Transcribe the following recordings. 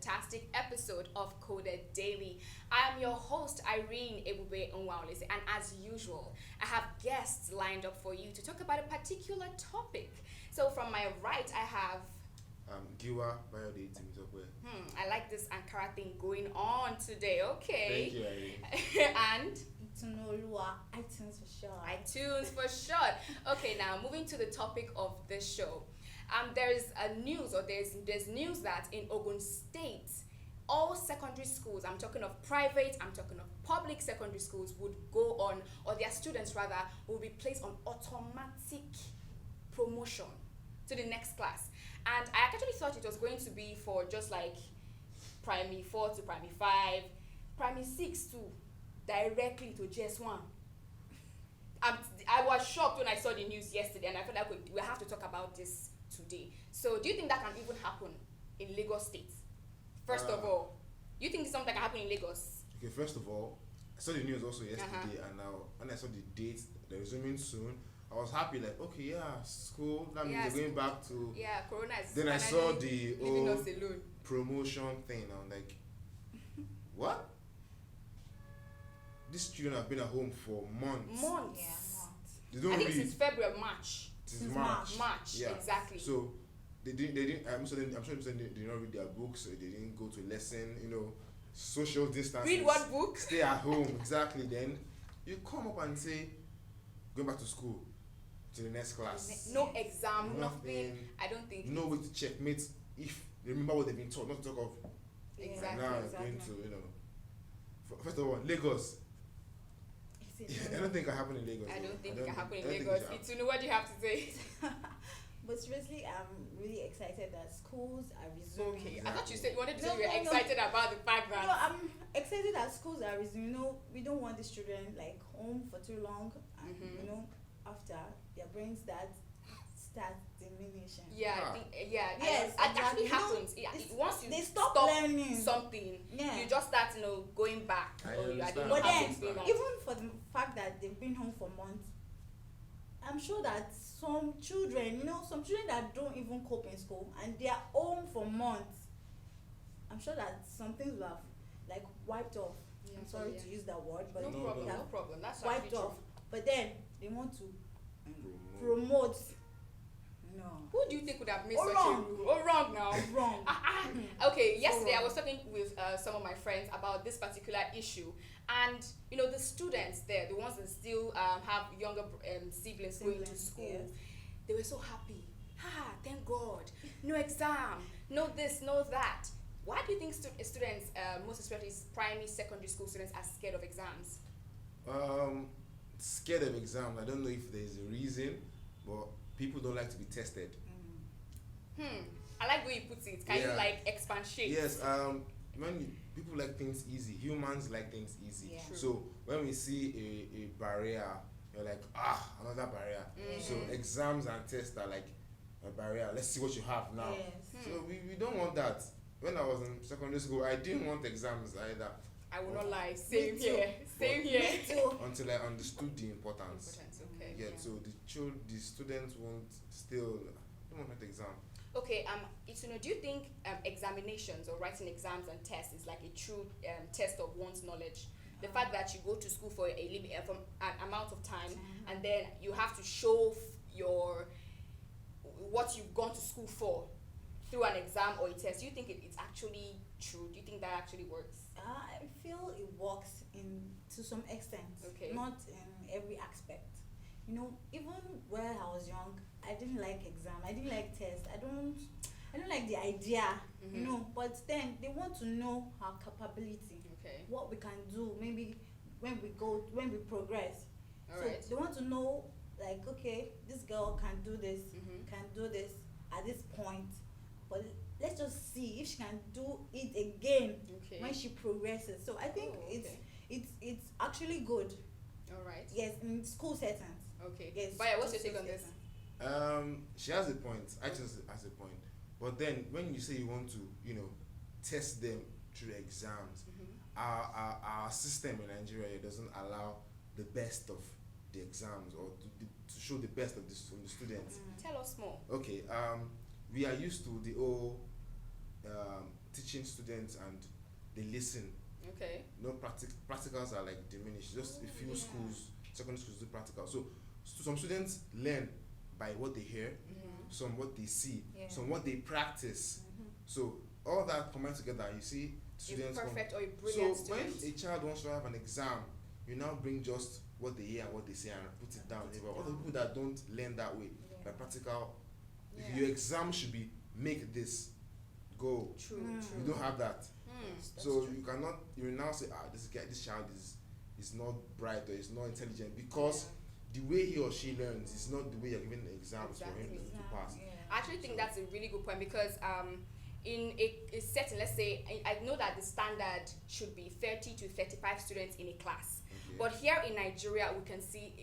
fantastic episode of Coded Daily. I am your host, Irene Ebube Nwawlese, and as usual, I have guests lined up for you to talk about a particular topic. So from my right, I have Giwa Biode Timizokwe. I like this Ankara thing going on today. Okay. Thank you, Irene. And Tunolua, iTunes for sure. iTunes for short. Okay, now moving to the topic of this show. There's news that in Ogun State, all secondary schools, I'm talking of private, I'm talking of public secondary schools, would go on, or their students rather, will be placed on automatic promotion to the next class. And I actually thought it was going to be for just like primary 4 to primary 5, primary 6 to directly to JS1. I was shocked when I saw the news yesterday, and I felt like we have to talk about this today. So do you think that can even happen in Lagos State? First of all, do you think it's something that can happen in Lagos? Okay, first of all, I saw the news also yesterday, and now when I saw the date, they're resuming soon. I was happy, like, okay, yeah, school. That means they're going back to. Yeah, Corona is. Then I saw the leaving us alone. promotion thing. I'm like, what? These children have been at home for months. Months. Yeah, months. They don't I think read. since February, March. Since March. March, Yeah. exactly. So they didn't. I'm sure they did not read their books. They didn't go to lesson. Social distancing. Read what book? Stay at home. Exactly. Then you come up and say, going back to school, to the next class. No exam, nothing. Nothing. I don't think. No way to checkmate if they remember what they've been taught. Not to talk of Exactly. now going to First of all, Lagos. I don't think it can happen in Lagos. I don't think I it can happen in I don't think Lagos. it It's what do you have to say? But seriously, I'm really excited that schools are resuming. Okay, I thought you said you wanted to No, say you were no, no. excited about the fact that. No, I'm excited that schools are resuming. We don't want these children like home for too long, and Mhm. after their brains start diminishing. Yeah, Ah. I think, Yes, it actually exactly. happens. Once you they stop stop learning. something, Yeah. you just start, going back. I Or you understand. don't But have then, to explain that. even for the fact that they've been home for months, I'm sure that some children, that don't even cope in school and they are home for months, I'm sure that some things will have like wiped off. Yeah, I'm sorry yeah. to use that word, but No No, problem, no. no problem. That's wiped actually off. true. But then they want to Promote. promote. No. Who do you think would have made Oh, such wrong. a rule? Oh, wrong now. Wrong. Okay, yesterday I wrong. was talking with some of my friends about this particular issue, and the students there, the ones that still have younger siblings going to Siblings, school, yes. they were so happy. Thank God, no exam, no this, no that. Why do you think students, most especially primary, secondary school students, are scared of exams? Scared of exams. I don't know if there's a reason, but people don't like to be tested. I like the way you put it. Can you Yeah. expatiate? Yes. People like things easy. Humans like things easy. Yeah. True. So when we see a barrier, you're like, another barrier. So Mhm. exams and tests are like a barrier. Let's see what you have now. Yes. So we don't want that. When I was in secondary school, I didn't want exams either I will not lie. Same too. here. Same here. Me too. until I understood the importance. Okay. Yeah. So the students won't still don't want that exam. Okay, do you think examinations or writing exams and tests is like a true test of one's knowledge? The fact that you go to school for from an amount of time, and then you have to show what you've gone to school for through an exam or a test. Do you think it's actually true? Do you think that actually works? I feel it works to some extent. Okay. Not in every aspect. Even when I was young, I didn't like exam. I didn't like test. I don't like the idea. But then they want to know our capability, Okay. what we can do. Maybe when we progress. All So right. they want to know, like, okay, this girl can do this, Mhm. can do this at this point. But let's just see if she can do it again Okay. when she progresses. So I think Oh, okay. it's actually good. All right. Yes, in school settings. Okay. Yes. But what's your school take on this? settings. She has a point. Actually, has a point. But then when you say you want to, test them through exams, our system in Nigeria doesn't allow the best of the exams or to show the best of from the students. Tell us more. Okay. We are used to the whole teaching students and they listen. Okay. No practicals are like diminished. Just a few schools, secondary schools do practical. So some students learn by what they hear, some what they see, some what they practice. So all that combined together, you see students. A perfect or a brilliant so student. when a child wants to have an exam, you now bring just what they hear and what they say and put it down. But other people that don't learn that way, by practical, your exam should be make this go. True. You don't have that. So You cannot. You will now say, this child is not bright or is not intelligent because the way he or she learns is not the way you're giving exams for him to pass. I actually think that's a really good point because in a setting, let's say, I know that the standard should be 30 to 35 students in a class. But here in Nigeria, we can see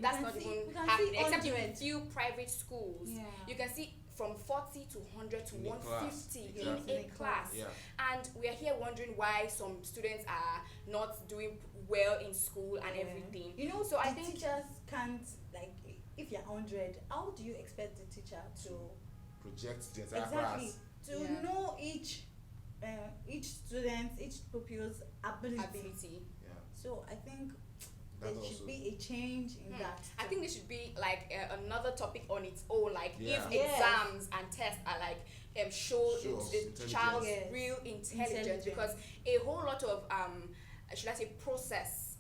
that's not even happening, except in a few private schools. You can see from 40 to 100 to 150 in a class. And we are here wondering why some students are not doing well in school and everything. You know, so I think teachers can't, like, if you're 100, how do you expect the teacher to project the entire class? To know each student, each pupil's ability. So I think there should be a change in that. I think there should be like another topic on its own, like if exams and tests are like show the child's real intelligence, because a whole lot of should I say process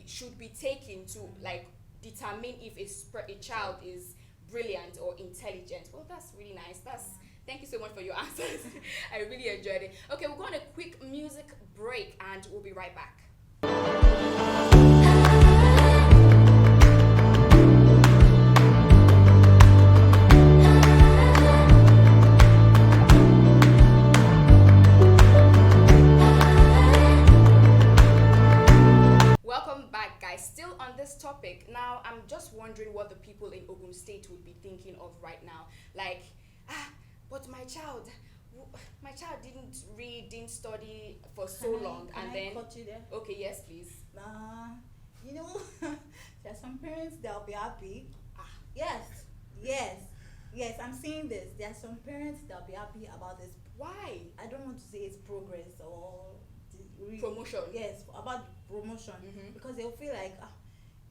should be taken to like determine if a child is brilliant or intelligent. Well, that's really nice. Thank you so much for your answers. I really enjoyed it. Okay, we'll go on a quick music break and we'll be right back. Welcome back, guys. Still on this topic. Now, I'm just wondering what the people in Ogun State would be thinking of right now. Like, but my child didn't read, didn't study for so long, and then. Cut you there? Okay, yes, please. You know, there are some parents that'll be happy. Yes, I'm seeing this. There are some parents that'll be happy about this. Why? I don't want to say it's progress or promotion. Yes, about promotion, because they'll feel like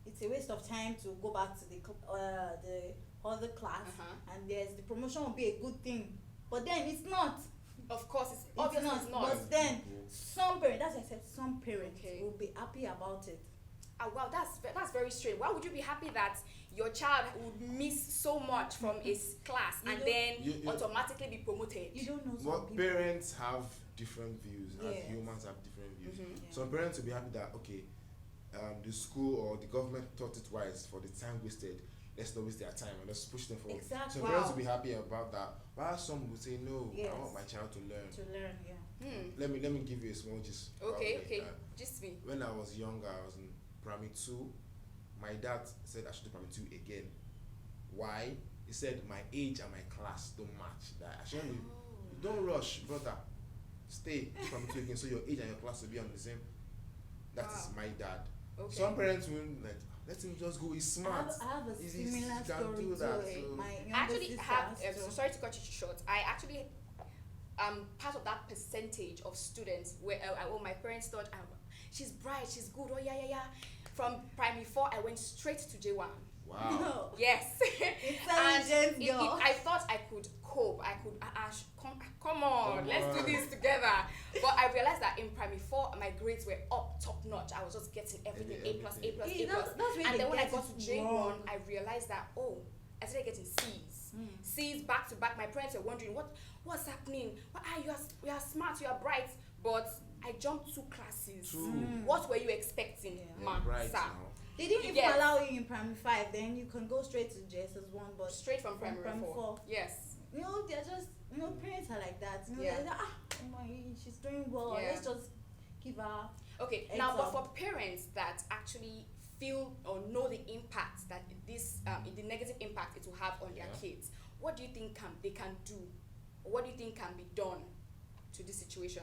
it's a waste of time to go back to the other class, and the promotion will be a good thing, but then it's not. Of course, it's obviously not. But then some parents, that's what I said, some parents will be happy about it. Wow, that's very strange. Why would you be happy that your child would miss so much from his class and then automatically be promoted? You don't know. Some parents have different views, as humans have different views. Some parents will be happy that the school or the government thought it wise for the time wasted. Let's not waste their time and let's push them forward. Exactly. Some parents will be happy about that. While some will say, no, I want my child to learn. Let me give you a small gist. Okay. Just me. When I was younger, I was in primary 2. My dad said I should do primary 2 again. Why? He said my age and my class don't match. That I shouldn't. Don't rush, brother. Stay primary 2 again, so your age and your class will be on the same. That is my dad. Okay. Some parents will like, let him just go. He's smart. I have a similar story do that. So my younger actually sister have sorry to cut you short. I actually part of that percentage of students where my parents thought she's bright, she's good. Oh yeah. From primary 4, I went straight to J1. Wow. Yes. Intelligent girl. I thought I could cope. I could come on, let's do this together. But I realized that in primary 4, my grades were top notch. I was just getting everything A+. And then when I got to J1, I realized that I started getting C's. C's back to back. My parents were wondering what's happening. You are smart, you are bright, but I jumped 2 classes. What were you expecting, ma? Right. They didn't even allow you in primary 5. Then you can go straight to JSS1, but straight from primary 4. Yes. You know, they're just parents are like that. You know, they're like, she's doing well. Let's just give her. Okay. Now, but for parents that actually feel or know the impact that this the negative impact it will have on their kids, what do you think they can do? Or what do you think can be done to this situation?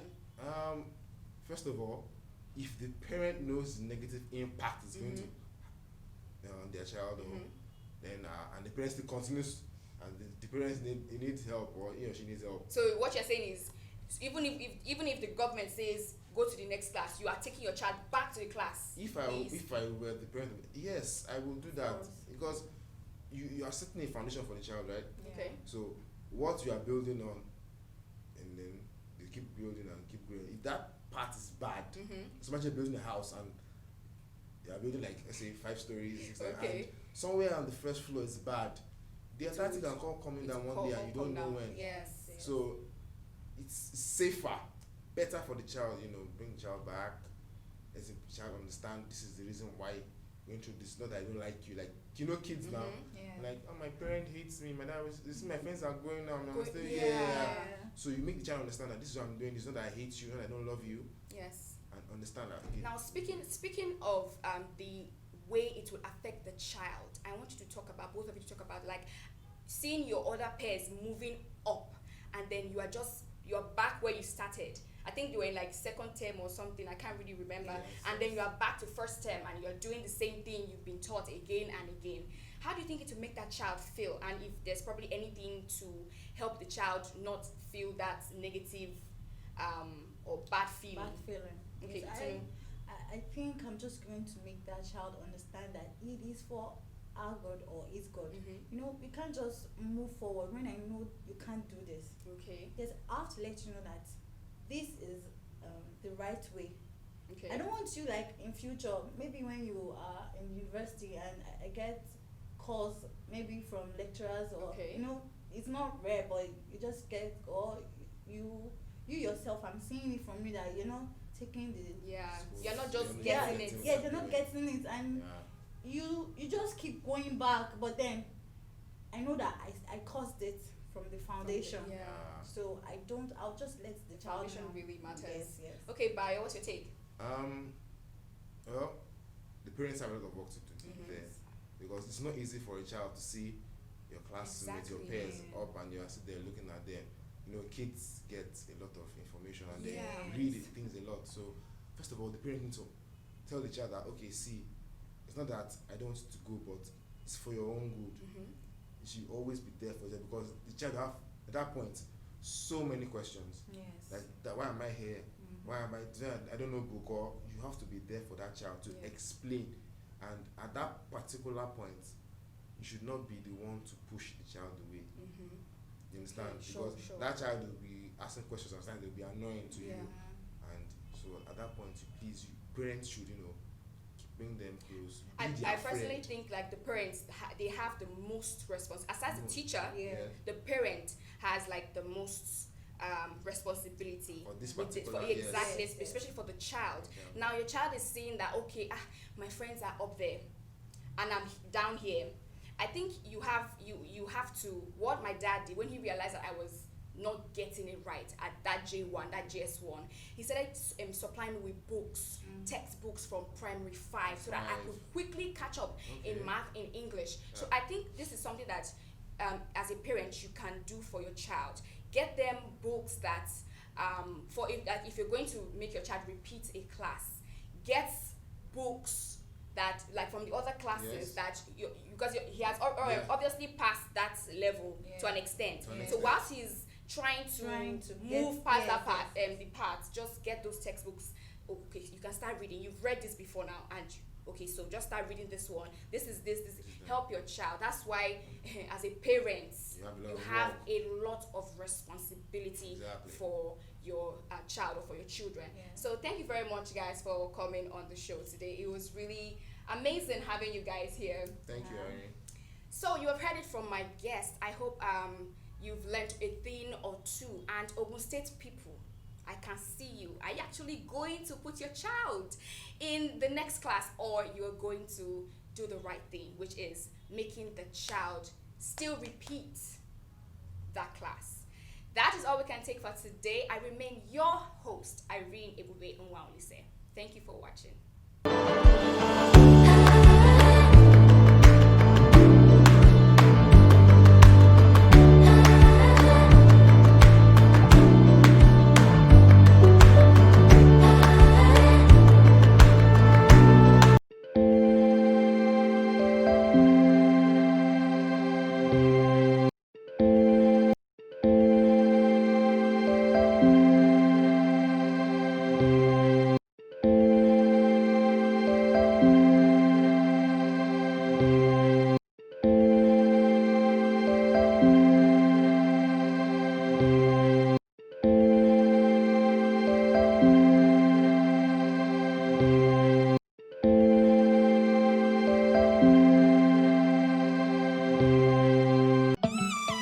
First of all, if the parent knows the negative impact it's going to on their child, then and the parent still continues, and the parents needs help, or he or she needs help. So what you're saying is, even if the government says go to the next class, you are taking your child back to the class. If I were the parent, yes, I will do that, because you are setting a foundation for the child, right? Okay. So what you are building on, and then you keep building and keep growing. If that part is bad, it's imagine building a house and you are building like, let's say 5 stories, 6 stories, Okay. and somewhere on the first floor is bad. The Atlantic can come coming down one day and you don't know when. Yes. So it's safer, better for the child, bring the child back, as the child understand this is the reason why going through this, not that I don't like you, like kids now, like, oh, my parent hates me, my dad was, this is my friends are going now, I'm still, so you make the child understand that this is what I'm doing, it's not that I hate you, not that I don't love you. Yes. And understand that. Okay. Now speaking of the way it will affect the child, I want you to talk about, both of you to talk about, like, seeing your other peers moving up, and then you're back where you started. I think you were in like second term or something, I can't really remember. And then you are back to first term and you're doing the same thing you've been taught again and again. How do you think it will make that child feel? And if there's probably anything to help the child not feel that negative or bad feeling? Bad feeling. Okay, Yes, I think I'm just going to make that child understand that it is for our God or his God. We can't just move forward when I know you can't do this. Okay. Yes, I have to let you know that this is the right way. Okay. I don't want you, like, in future, maybe when you are in university and I get calls maybe from lecturers or it's not rare, but you just get, or you yourself, I'm seeing it from you that you're not taking the you're not just Yeah, getting it. you're not getting it, and you just keep going back, but then I know that I caused it from the foundation. So I'll just let the child Foundation know. really matters. Yes. Okay, Bayo, what's your take? Well, the parents have a lot of work to do there, because it's not easy for a child to see your classmates, your peers up, and you're sitting there looking at them. Kids get a lot of information and they read things a lot. So first of all, the parent needs to tell the child that, okay, see, it's not that I don't want you to go, but it's for your own good. You should always be there for them, because the child have at that point so many questions. Like that, why am I here? Why am I don't know book, or you have to be there for that child to explain. And at that particular point, you should not be the one to push the child away. You understand? Because that child will be asking questions, and sometimes they'll be annoying to you. And so at that point, parents should, bring them close. I personally think, like, the parents, they have the most response. Aside the teacher, the parent has like the most responsibility for this particular, especially for the child. Now your child is seeing that, okay, my friends are up there and I'm down here. I think you have to, what my dad did when he realized that I was not getting it right at that J1, that JS1, he started supplying me with books, textbooks from primary 5, so that I could quickly catch up in math, in English. So I think this is something that as a parent you can do for your child. Get them books that if you're going to make your child repeat a class, get books that, like, from the other classes, that because he has obviously passed that level to an extent. So whilst he's trying to move past that part, the parts, just get those textbooks. Okay, you can start reading. You've read this before now, and okay, so just start reading this one. This is this. Help your child. That's why, as a parent, you have a lot of responsibility for your child or for your children. So thank you very much, guys, for coming on the show today. It was really amazing having you guys here. Thank you, Irene. So you have heard it from my guest. I hope you've learned a thing or two. And Ogun State people, I can see you. Are you actually going to put your child in the next class, or you're going to do the right thing, which is making the child still repeat that class? That is all we can take for today. I remain your host, Irene Ebube Nwaolise. Thank you for watching.